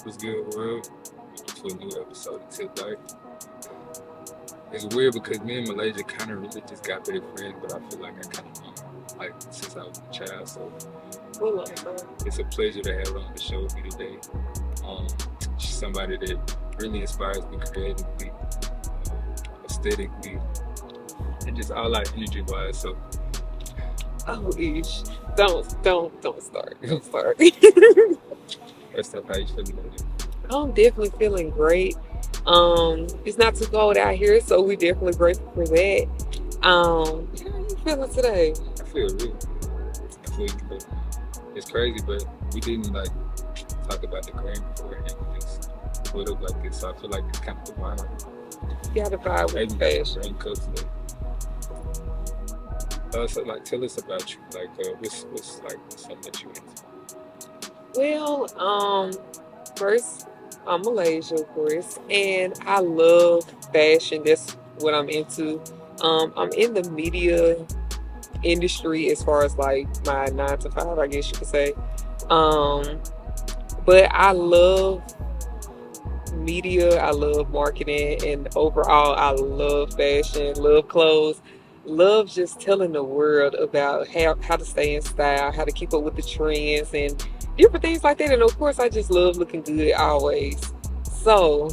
What's good, world? To a new episode of Tip Life. It's weird because me and Malaysia kind of really just got better friends, but I feel like I kind of like since I was a child. So We love her. it's a pleasure to have her on the show with me today. Um, she's somebody that really inspires me creatively, aesthetically, and just all out energy wise. So Oh, ish. Don't start. Don't start. first up, how you feeling today? I'm definitely feeling great. It's not too cold out here, so we definitely grateful for that. How are you feeling today? I feel really good. I feel good. It's crazy, but we didn't like talk about the cream beforehand. We just put up like this, so I feel like it's kind of the vibe. You got to vibe Maybe with got some fashion. brain cuts today. So like, tell us about you. Like, what's like something that you into? Well, first, I'm Malaysia, of course, and I love fashion. That's what I'm into. I'm in the media industry as far as like my 9 to 5, I guess you could say. Um, but I love media, I love marketing, and overall, I love fashion, love clothes, love just telling the world about how to stay in style, how to keep up with the trends, and different things like that. And of course, I just love looking good always. So,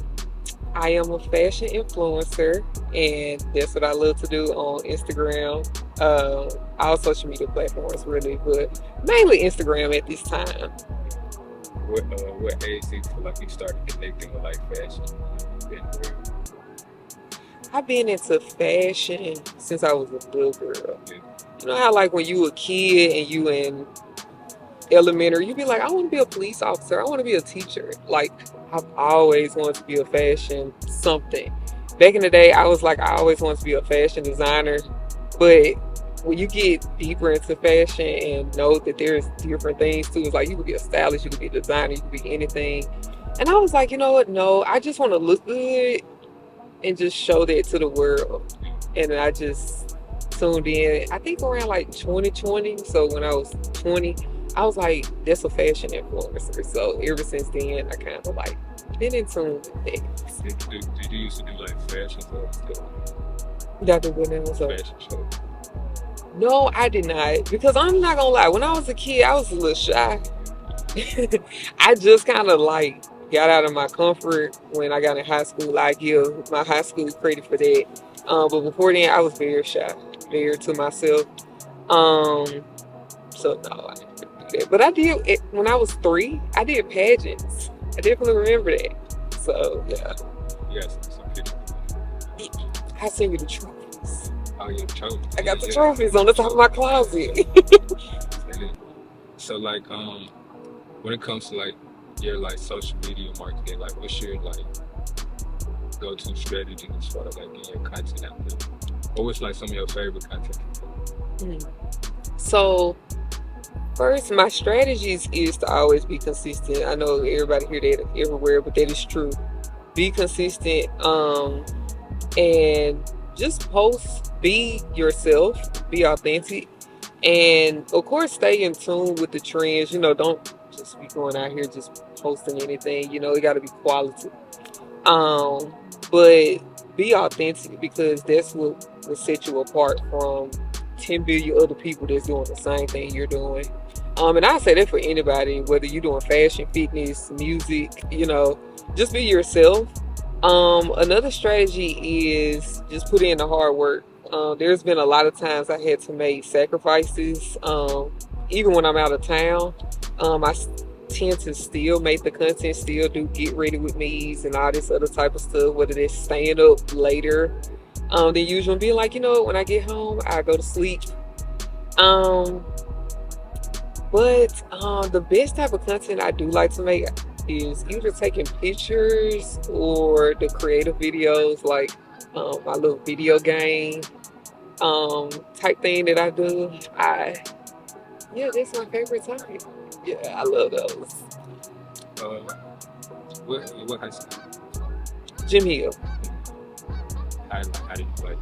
I am a fashion influencer, and that's what I love to do on Instagram. All social media platforms, really, but mainly Instagram at this time. What age do you feel like you started connecting with like fashion? Been through, I've been into fashion since I was a little girl. yeah, You know how like when you a kid and you in elementary, you be like, I want to be a police officer. I want to be a teacher. Like I've always wanted to be a fashion something. Back in the day, I was like, I always wanted to be a fashion designer. But when you get deeper into fashion and know that there's different things too, it's like you could be a stylist, you could be a designer, you could be anything. And I was like, you know what? No, I just want to look good and just show that to the world. And I just tuned in, I think around like 2020. So when I was 20, I was like, that's a fashion influencer. So ever since then, I kind of like been in tune with that. did you used to do like fashion stuff, Dr. Goodman was up. fashion show? No, I did not. Because I'm not gonna lie, when I was a kid, I was a little shy. I just kind of like got out of my comfort when I got in high school. I give my high school credit for that. But before then, I was very shy, very to myself. Um, so no, I didn't do that. But I did it when I was 3. I did pageants. I definitely remember that. So yeah, You got some pictures. I send you the trophies. Oh, your trophy. I got the Yeah, trophies on the top of my closet. yeah. So like, when it comes to like your like social media marketing, like what's your like go-to strategy as far as like getting your content out there? Or what's like some of your favorite content? Hmm. So first, my strategies is to always be consistent. I know everybody hear that everywhere, but that is true. Be consistent, and just post, be yourself, be authentic, and of course, stay in tune with the trends. Don't just be going out here just posting anything. It got to be quality. Um, but be authentic because that's what will set you apart from 10 billion other people that's doing the same thing you're doing. And I say that for anybody, whether you're doing fashion, fitness, music, just be yourself. Another strategy is just put in the hard work. There's been a lot of times I had to make sacrifices, even when I'm out of town. I tend to still make the content, still do get ready with me's and all this other type of stuff, whether it's staying up later than usual, being like, when I get home, I go to sleep. Um, but the best type of content I do like to make is either taking pictures or the creative videos, like my little video game type thing that I do. Yeah, that's my favorite type. Yeah, I love those. Uh, what high school? Jim Hill. How did you like?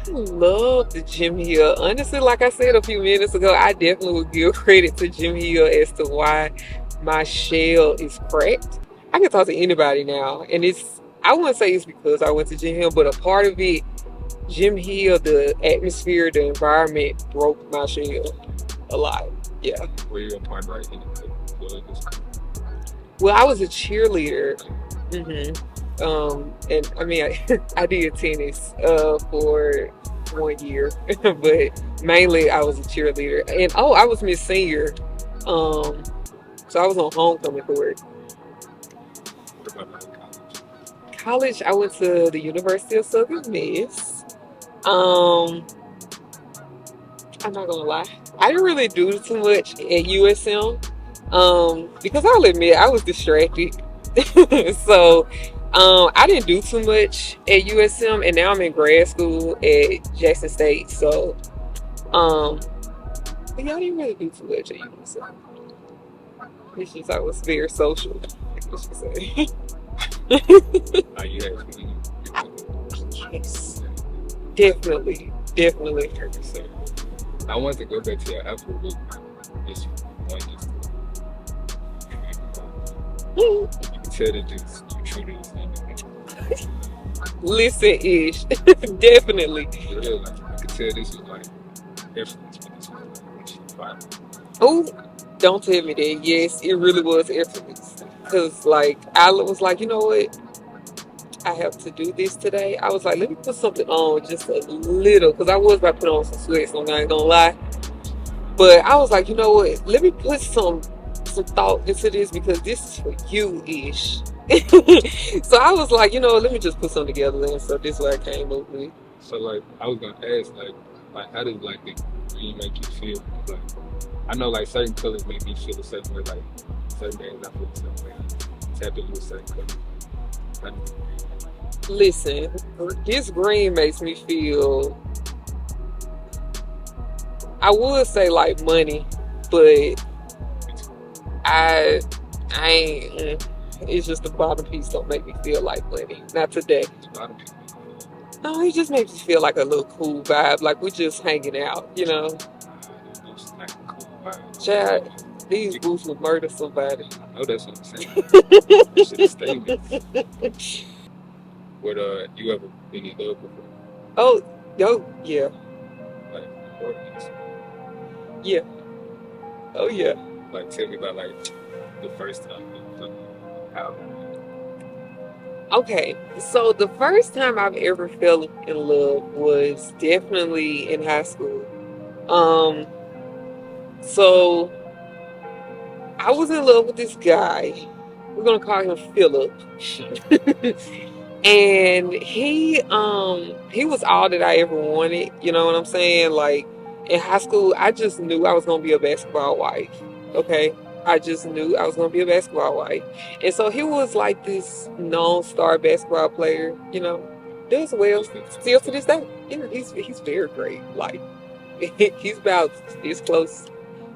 I love the Jim Hill. Honestly, like I said a few minutes ago, I definitely would give credit to Jim Hill as to why my shell is cracked. I can talk to anybody now, and I wouldn't say it's because I went to Jim Hill, but a part of it, Jim Hill, the atmosphere, the environment broke my shell a lot. Yeah. Were you a part right in the Well, I was a cheerleader. And I mean, I did tennis for 1 year, but mainly I was a cheerleader. And oh, I was Miss Senior. Um, so I was on homecoming court. What about like college? College, I went to the University of Southern Miss. Um, I'm not gonna lie, I didn't really do too much at USM. Because I'll admit I was distracted. So I didn't do too much at USM, and now I'm in grad school at Jackson State. So um, but yeah, I didn't really do too much at USM. It's just I was very social, I should say. You had Yes, definitely, definitely. so I want to go back to your Apple week. Just one just Mm, you can tell that this you truly is Listen, ish, definitely. real like I can tell this is like influence when this was like she fire. Oh, don't tell me that. Yes, it really was effortless. Cause like I was like, you know what? I have to do this today. I was like, let me put something on just a little, cause I was about to put on some sweats. I'm not gonna lie, but I was like, you know what? Let me put some thought into this because this is for you, ish. So I was like, you know, let me just put something together. And so this is what I came up with. So like I was gonna ask like how does like the green make you feel? Like I know like certain colors make me feel a certain way, like certain days I feel a certain way. Tap into a certain color. How does it Listen, this green makes me feel, I would say like money, but I I ain't. It's just the bottom piece don't make me feel like money. Not today. a lot of people No, it just makes me feel like a little cool vibe, like we just hanging out, you know. those like cool vibes. Chad, these boots would murder somebody. I know that's what I'm saying. That shit is statement. Would you ever been in love before? Oh, yo, yeah, Like or just, yeah, oh yeah. like tell me about like the first time you felt how Okay, so the first time I've ever fell in love was definitely in high school. Um, so I was in love with this guy. We're gonna call him Philip. And he was all that I ever wanted, you know what I'm saying? Like in high school, I just knew I was gonna be a basketball wife. Okay. I just knew I was gonna be a basketball wife. And so he was like this non-star basketball player, you know, does well just still to this day. You know, he's very great. Like he's about this close.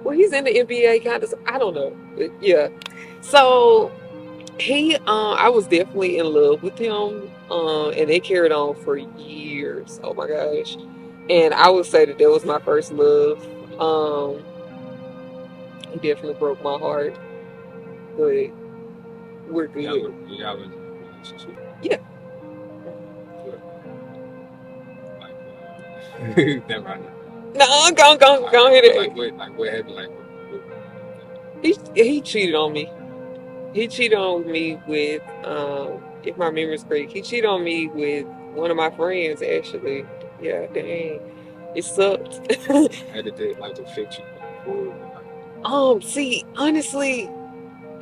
Well, he's in the NBA kind of. I don't know, but yeah. So I was definitely in love with him, and they carried on for years. Oh my gosh! And I would say that was my first love. Um, he definitely broke my heart, but we're good. y'all was in a relationship? Yeah. But, never mind. No, go Like ahead. what happened He cheated on me. He cheated on me with, if my memory's correct, he cheated on me with one of my friends, actually. Yeah, dang. It sucked. how did that like affect you going forward? See, honestly,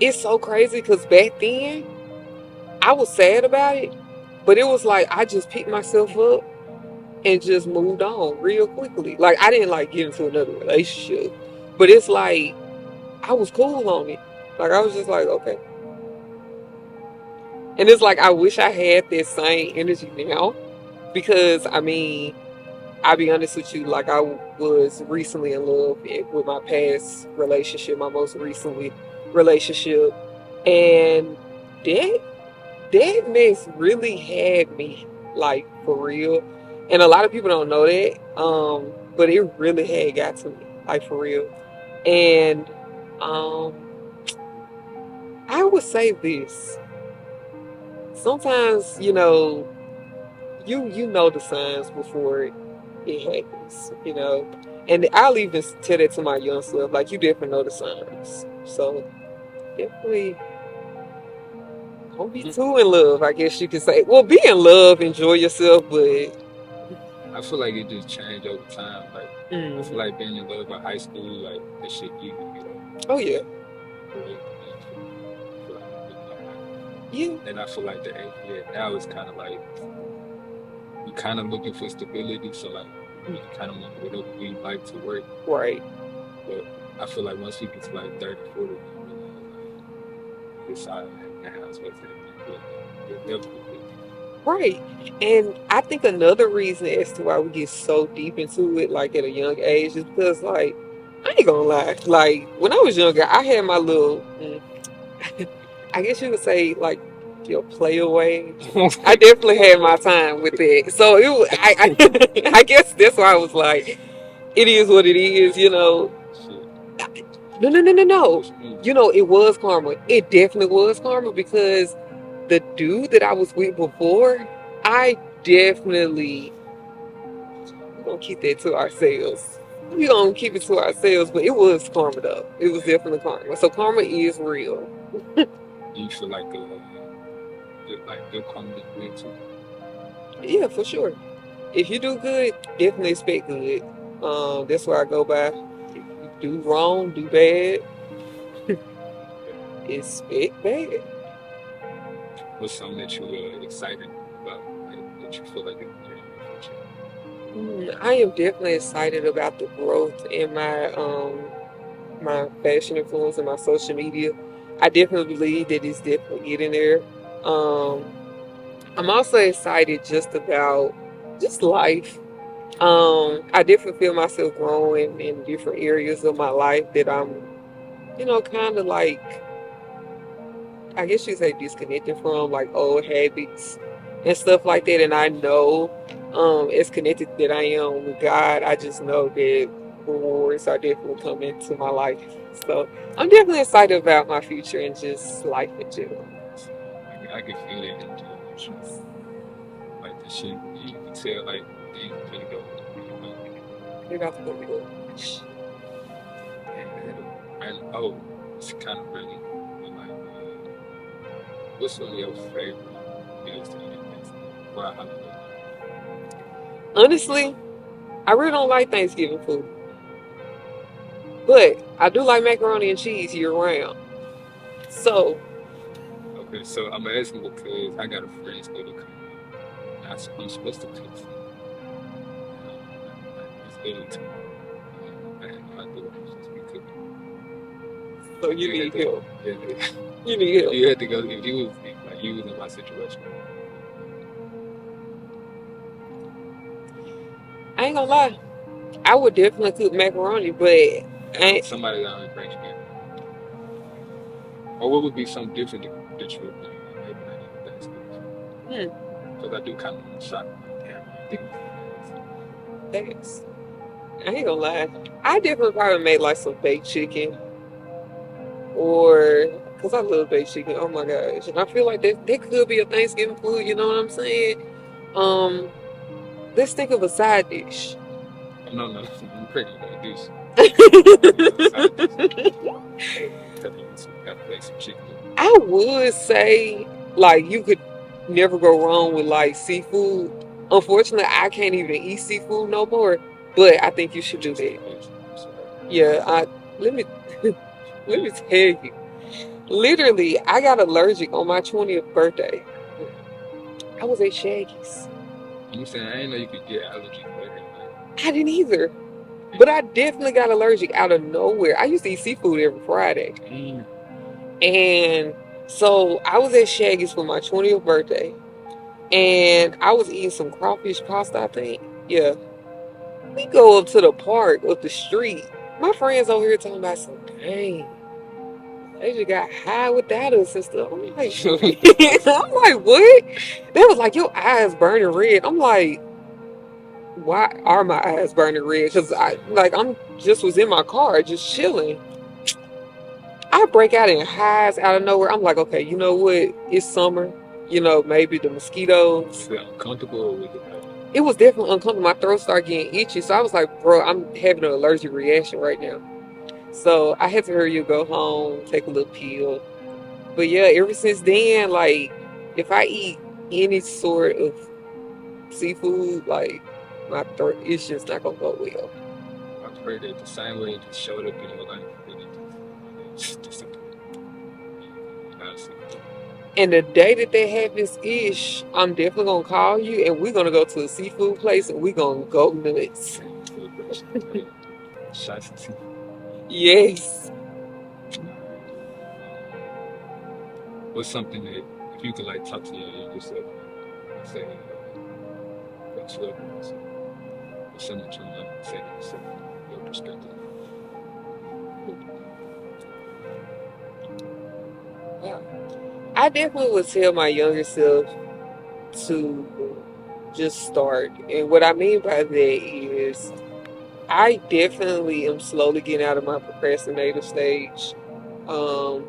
it's so crazy because back then I was sad about it, but it was like I just picked myself up and just moved on real quickly. Like I didn't like get into another relationship, but it's like I was cool on it. Like I was just like, okay. And it's like I wish I had that same energy now because I mean, I'll be honest with you, like I was recently in love with my past relationship, my most recently relationship, and that that mess really had me like for real. And a lot of people don't know that, but it really had got to me like for real. And um, would say this. Sometimes, you know the signs before it happens, And I'll even tell that to my young self, like you definitely know the signs. So definitely don't be too in love, I guess you could say. Well, be in love, enjoy yourself, but I feel like it just changed over time. Like I feel mhm. like being in love in high school, like that shit Oh yeah, real easy. I feel like I'm looking at yeah, and I feel like the age now it's kind of like we kind of looking for stability. So like we kind of want whatever we like to work. right, But I feel like once you get to like 30, 40, you realize like this side now is what's happening. But you'll never be right. And I think another reason as to why we get so deep into it, like at a young age, is because like I ain't gonna lie, like when I was younger, I had my little. I guess you would say like your player wage. I definitely had my time with it. So I guess that's why I was like, it is what it is. shit. No, no, no, no, no. What you mean? It was karma. It definitely was karma because the dude that I was with before, I definitely we're gonna keep that to ourselves. We're gonna keep it to ourselves, but it was karma though. It was definitely karma. So karma is real. Do you feel like like good comedy way too? Yeah, for sure. If you do good, definitely expect good. That's where I go by. If you do wrong, do bad, expect bad. What's something that you excited about, like that you feel like in your future? I am definitely excited about the growth in my fashion influence and my social media. I definitely believe that it's definitely getting there. Um, I'm also excited just about just life. I definitely feel myself growing in different areas of my life that I'm, kind of like I guess you could say disconnected from like old habits and stuff like that. And I know, as connected that I am with God, I just know that rewards are definitely coming to my life. So I'm definitely excited about my future and just life in general. So, I can feel that in your shoes. Like the shit, you can tell like things finna go. You're about to go real. And oh, it's kind of really like, what's one of your favorite meals to eat? Well, I don't know. Honestly, I really don't like Thanksgiving food, but I do like macaroni and cheese year round. So Okay, so I'm asking because I got a friend still to come. I'm supposed to cook for him. It's literally tomorrow. I had no idea what I'm supposed to be cooking. so you You had need to, help. yeah, You need if help. you had to go, if like you was in my situation, I ain't gonna lie. I would definitely cook macaroni, but I, somebody that only brings me, or what would be something different that you would do? Maybe not even Thanksgiving. hmm, Because I do kind of want to shock my damn. I think thanks. I ain't gonna lie. I definitely probably made like some baked chicken or because I love baked chicken. Oh my gosh. And I feel like that could be a Thanksgiving food, you know what I'm saying? Um, let's think of a side dish. no, no, I'm pretty gonna do some. Tell you to gotta make some chicken. I would say like you could never go wrong with like seafood. Unfortunately, I can't even eat seafood no more, but I think you should do that. I'm sorry. Yeah, let me let me tell you. Literally, I got allergic on my 20th birthday. I was at Shaggy's. I'm saying I didn't know you could get allergies later. I didn't either, but I definitely got allergic out of nowhere. I used to eat seafood every Friday. Damn. And so I was at Shaggy's for my 20th birthday. And I was eating some crawfish pasta, I think. Yeah. We go up to the park, up the street. My friends over here talking about some dang. They just got high without us and stuff. I'm like, I'm like, what? They was like, your eyes burning red. I'm like, why are my eyes burning red? Because I'm just was in my car, just chilling. I break out in highs out of nowhere. I'm like, okay, you know what? It's summer. You know, maybe the mosquitoes. Feel uncomfortable with it. It was definitely uncomfortable. My throat started getting itchy. So I was like, bro, I'm having an allergic reaction right now. So I had to hurry up, go home, take a little pill. But yeah, ever since then, like, if I eat any sort of seafood, like, my throat, it's just not gonna go well. I pray that the same way it just showed up in your life, that it just disappeared. Honestly. And the day that that happens, ish, I'm definitely gonna call you, and we're gonna go to a seafood place, and we're gonna go nuts. Shots of tea. Yes. What's something that if you could like talk to your younger self and say what you love about yourself, what's something that you want to say to yourself, your perspective? Yeah. I definitely would tell my younger self to just start. And what I mean by that is I definitely am slowly getting out of my procrastinative stage. Um,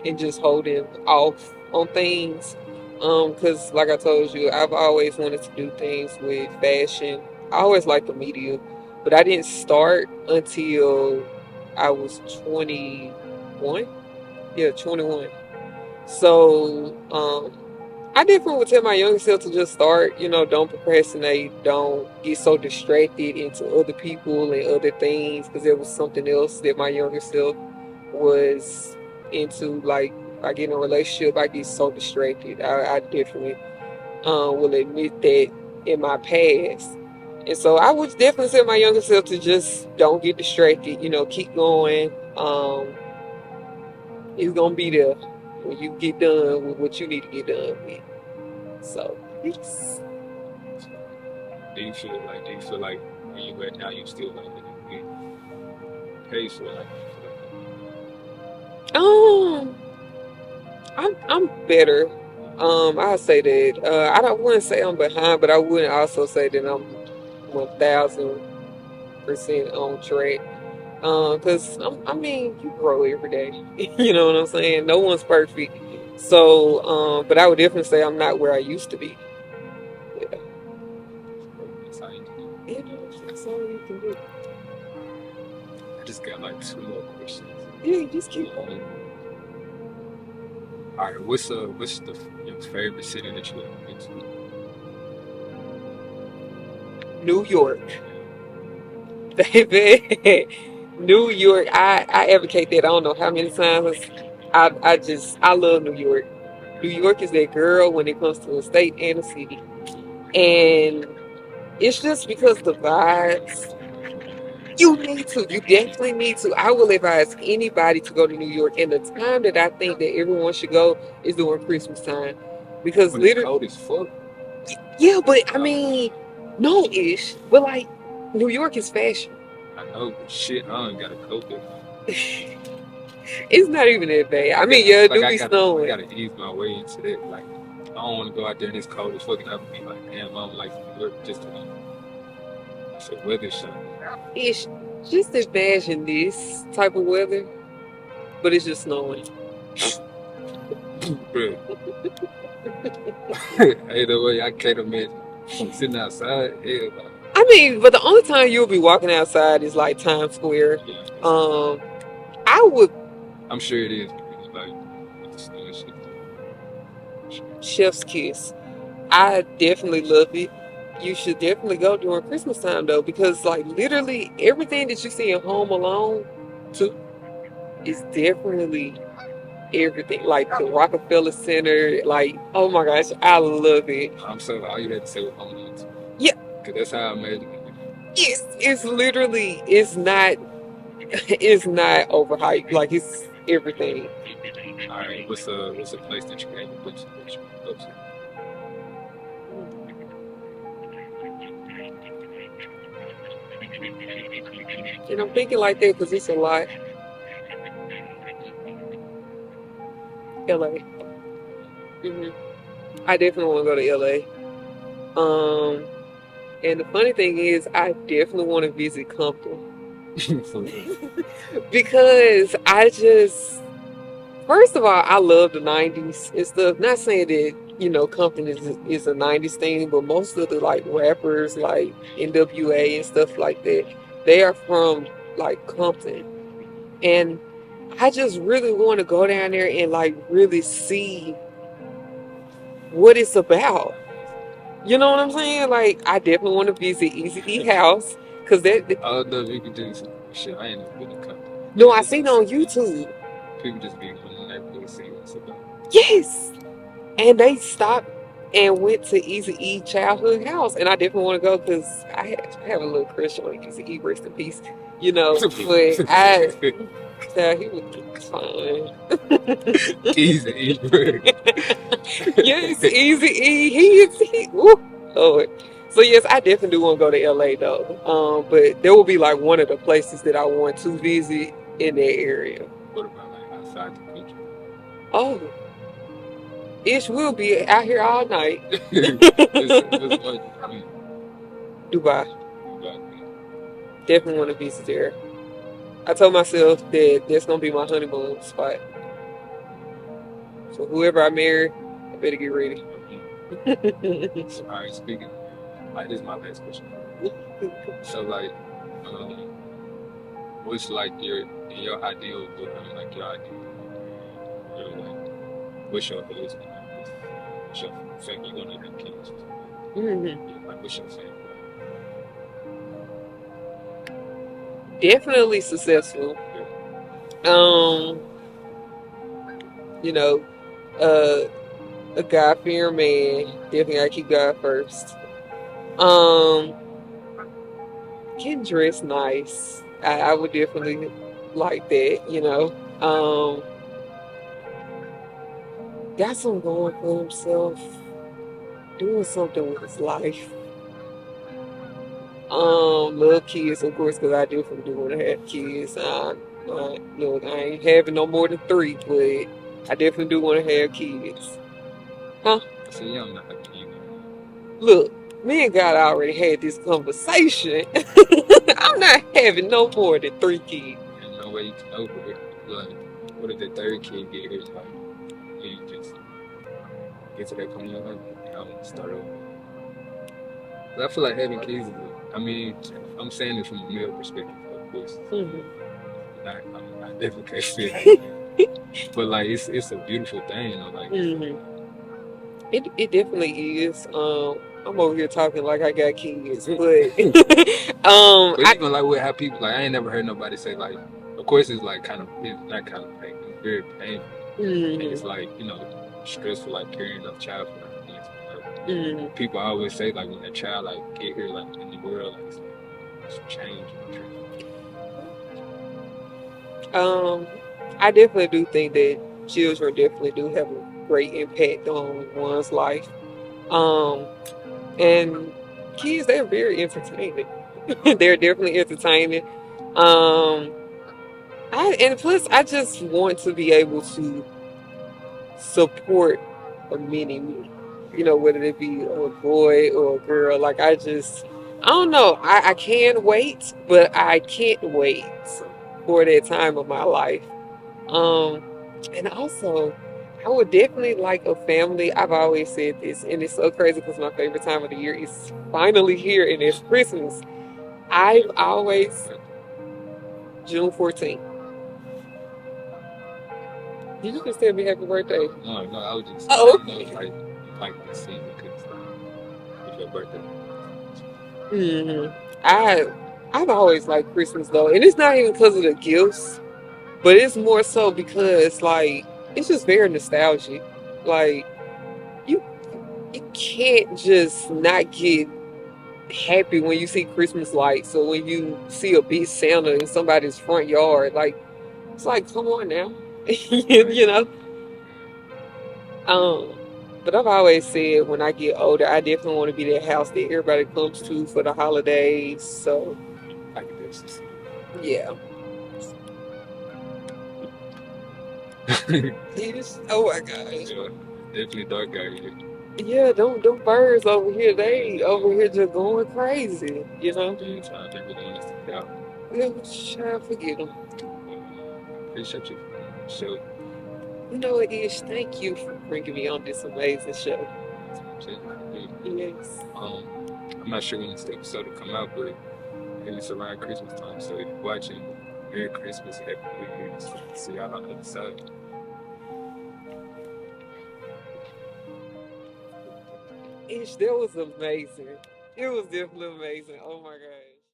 and just holding off on things. Because like I told you, I've always wanted to do things with fashion. I always liked the media, but I didn't start until I was 21. Yeah, 21. So, I definitely would tell my younger self to just start, don't procrastinate, don't get so distracted into other people and other things, because there was something else that my younger self was into. Like, if I get in a relationship, I get so distracted. I definitely will admit that in my past. And so I would definitely tell my younger self to just don't get distracted, keep going. It's going to be there when you get done with what you need to get done with. So, yes. Do you feel like where you at now you still like at a good pace or like Um, I'm better. I say that. I don't want to say I'm behind, but I wouldn't also say that I'm 1,000% on track. Cause I mean, you grow every day. You know what I'm saying? No one's perfect. So, but I would definitely say I'm not where I used to be. Yeah, that's how you do yeah, that's all you can do. it? I just got like two more questions. Yeah, you just keep going. All right, what's your favorite city that you ever been to? New York, baby. New York. I advocate that. I don't know how many times. I love New York. New York is that girl when it comes to a state and a city. And it's just because the vibes. You need to. You definitely need to. I will advise anybody to go to New York. And the time that I think that everyone should go is during Christmas time. Because When it's literally, cold as fuck. yeah, but I mean, no ish. But like, New York is fashion. I know, but shit, I ain't got a coat there. It's not even that bad. I mean, yeah, it do be I snowing. gotta ease my way into that. Like, I don't want to go out there and it's cold as fuck, and I would be like, damn, I don't like New York just to it's a weather shot. Ish. Just imagine this type of weather, but it's just snowing. Bro, either way, I can't imagine I'm sitting outside. Hell, no. I mean, but the only time you'll be walking outside is like Times Square. Yeah, Um, I would I'm sure it is because like with the snow and shit. chef's kiss. I definitely love it. You should definitely go during Christmas time though, because like literally everything that you see in Home Alone too is definitely everything. Like the Rockefeller Center, like oh my gosh, I love it. I'm so all you had to say was home alone too. Yeah, Cause that's how I imagine it. it's literally it's not overhyped. Like it's everything. All right, what's a place that you ain't been to that you want to go to? And I'm thinking like that because it's a lot. LA. hmm I definitely want to go to LA. Um, and the funny thing is, I definitely want to visit Compton For real. because I just First of all, I love the '90s and stuff. Not saying that Compton is a '90s thing, but most of the like rappers like NWA and stuff like that, they are from like Compton, and I just really want to go down there and like really see what it's about. You know what I'm saying? Like, I definitely want to visit Easy E house because I don't know if you can do some shit. I ain't never been to Compton. no, I Just seen be it on seeing YouTube. people just be going in that place seeing what's about. Yes, and they stopped and went to Easy E childhood house, and I definitely want to go because I have a little crush on Easy E. Rest in peace, But yeah, he was fine. Easy, easy. Yes, Easy E. Woo, Lord. So yes, I definitely do want to go to LA though. But there will be like one of the places that I want to visit in that area. What about like outside the country? Oh, Ish will be out here all night. What's one? I mean, Dubai. like, Definitely want to visit there. I told myself that that's gonna be my honeymoon spot. So whoever I marry, I better get ready. so, all right, speaking. Like, this is my last question. So, like, um, what's like your ideal? I mean, like your ideal. Like, what's your husband? What's your family? You gonna have kids? Mhm. Yeah, like, what's your family? Definitely successful. Yeah. Um, you know, uh, a God fearing man. Definitely gotta keep God first. Um, getting dressed nice. I would definitely like that. Got some going for himself, doing something with his life. Love kids, of course, because I definitely do want to have kids. Look, I ain't having no more than three, but I definitely do want to have kids. Huh? So yeah, I'm not happy either. Look, me and God already had this conversation. I'm not having no more than three kids. There's no way you can over it. Like, what if the third kid get here? Like, you just get to that point in your life and I'm gonna start over. But I feel like having kids is, I mean, I'm saying it from a male perspective, of course. Mhm. I definitely can't say that. But like, it's a beautiful thing, Like, Mhm. It definitely is. I'm over here talking like I got kids, but but even like with how people like, I ain't never heard nobody say like, of course it's like it's not kind of painful, it's very painful, and it's like stressful, like carrying a child for like things. Like, people always say like when a child like get here like in the world, like it's change. I definitely do think that children definitely do have a great impact on one's life. Um, and kids, they're very entertaining. They're definitely entertaining. Um, and plus, I just want to be able to support a mini me. Whether it be a boy or a girl. Like I don't know. I can wait, but I can't wait for that time of my life. Um, and also, I would definitely like a family. I've always said this, and it's so crazy because my favorite time of the year is finally here, and it's Christmas. I've always June 14th. You can tell me happy birthday. No, I was just Oh, like the scene because it's your birthday. hmm I've always liked Christmas though, and it's not even because of the gifts, but it's more so because like it's just very nostalgic. Like you you can't just not get happy when you see Christmas lights or when you see a big Santa in somebody's front yard. Like it's like, come on now, you know. Um, but I've always said when I get older, I definitely want to be that house that everybody comes to for the holidays. So I can definitely see yeah. it. Yes. Oh my gosh. Yeah, definitely dark out here. Yeah, them birds over here, they over here just going crazy. Dude, trying to really want us to get out. Yeah, try to forget them. Appreciate you. So, You know what, Ish? Thank you for bringing me on this amazing show. Shit, yeah. Yes. I'm not sure when this episode will come out, but maybe it's around Christmas time. So if you're watching, Merry Christmas, Happy New Year's. See y'all on the other side. Ish, that was amazing. It was definitely amazing. Oh my God.